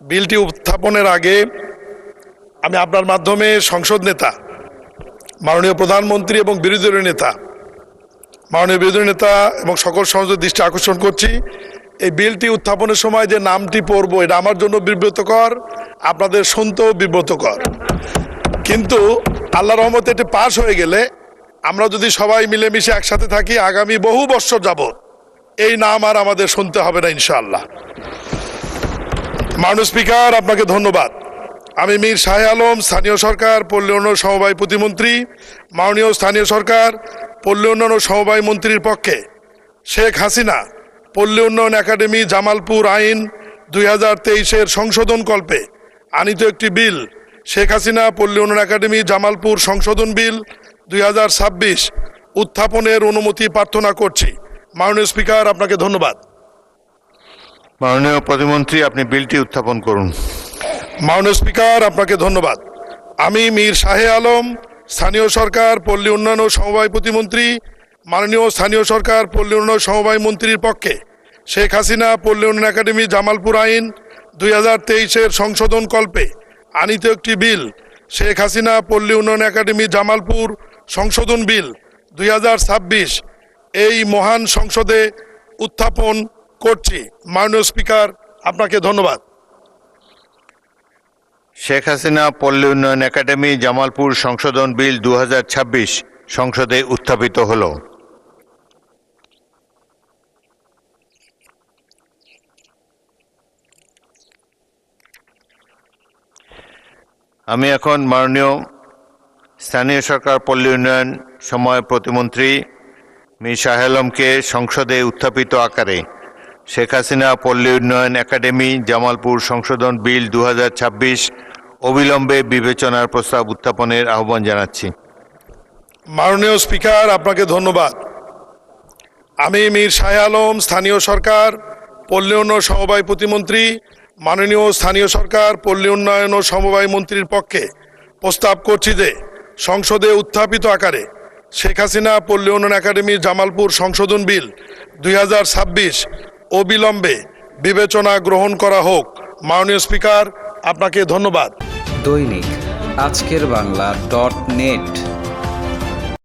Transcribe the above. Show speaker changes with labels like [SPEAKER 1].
[SPEAKER 1] বিলটি উত্থাপনের আগে আমি আপনার মাধ্যমে সংসদ নেতা, মাননীয় প্রধানমন্ত্রী এবং বিরোধী দলীয় নেতা, এবং সকল সহযোগীর দৃষ্টি আকর্ষণ করছি, এই বিলটি উত্থাপনের সময় যে নামটি পড়ব এটা আমার জন্য বিব্রতকর, আপনাদের শুনতেও বিব্রতকর। কিন্তু আল্লাহর রহমতে এটি পাশ হয়ে গেলে আমরা যদি সবাই মিলেমিশে একসাথে থাকি, আগামী বহু বছর যাবত এই নাম আর আমাদের শুনতে হবে না ইনশাআল্লাহ। মাননীয় স্পিকার, আপনাকে ধন্যবাদ। আমি মীর শাহ আলম, স্থানীয় সরকার পল্লী উন্নয়ন সমবায় প্রতিমন্ত্রী, মাননীয় স্থানীয় সরকার পল্লী উন্নয়ন ও সমবায় মন্ত্রীর পক্ষে শেখ হাসিনা পল্লী উন্নয়ন একাডেমি জামালপুর আইন 2023-এর সংশোধন কল্পে আনিত একটি বিল, শেখ হাসিনা পল্লী উন্নয়ন একাডেমি জামালপুর সংশোধন বিল 2026 উত্থাপনের অনুমতি প্রার্থনা করছি। মাননীয় স্পিকার, আপনাকে ধন্যবাদ।
[SPEAKER 2] মাননীয় প্রতিমন্ত্রী, আপনি বিলটি উত্থাপন করুন।
[SPEAKER 1] মাননীয় স্পিকার, আপনাকে ধন্যবাদ। আমি মীর শাহ আলম, স্থানীয় সরকার পল্লী উন্নয়ন ও সমবায় প্রতিমন্ত্রী, মাননীয় স্থানীয় সরকার পল্লী উন্নয়ন সমবায় মন্ত্রীর পক্ষে শেখ হাসিনা পল্লী উন্নয়ন একাডেমি জামালপুর আইন 2023-এর সংশোধন কল্পে আনিত একটি বিল, শেখ হাসিনা পল্লী উন্নয়ন একাডেমি জামালপুর সংশোধন বিল 2026 এই মহান সংসদে উত্থাপন করছি। মাননীয় স্পিকার, আপনাকে ধন্যবাদ।
[SPEAKER 2] শেখ হাসিনা পল্লী উন্নয়ন একাডেমি জামালপুর সংশোধন বিল 2026 সংসদে উত্থাপিত হলো। আমি এখন মাননীয় স্থানীয় সরকার পল্লী উন্নয়ন সমবায় প্রতিমন্ত্রী মীর শাহ আলমকে সংসদে উত্থাপিত আকারে শেখ হাসিনা পল্লী উন্নয়ন একাডেমি জামালপুর সংশোধন বিল 2026 অবিলম্বে বিবেচনার প্রস্তাব উত্থাপনের আহ্বান জানাচ্ছি।
[SPEAKER 1] মাননীয় স্পিকার, আপনাকে ধন্যবাদ। আমি মীর শাহ আলম, স্থানীয় সরকার পল্লী উন্নয়ন সমবায় প্রতিমন্ত্রী, মাননীয় স্থানীয় সরকার পল্লী উন্নয়ন ও সমবায় মন্ত্রীর পক্ষে প্রস্তাব করছি যে সংসদে উত্থাপিত আকারে শেখ হাসিনা পল্লী উন্নয়ন একাডেমি জামালপুর সংশোধন বিল 2026 অবিলম্বে বিবেচনা গ্রহণ করা হোক। মাননীয় স্পিকার, আপনাকে ধন্যবাদ।
[SPEAKER 3] দৈনিক আজকের বাংলা .net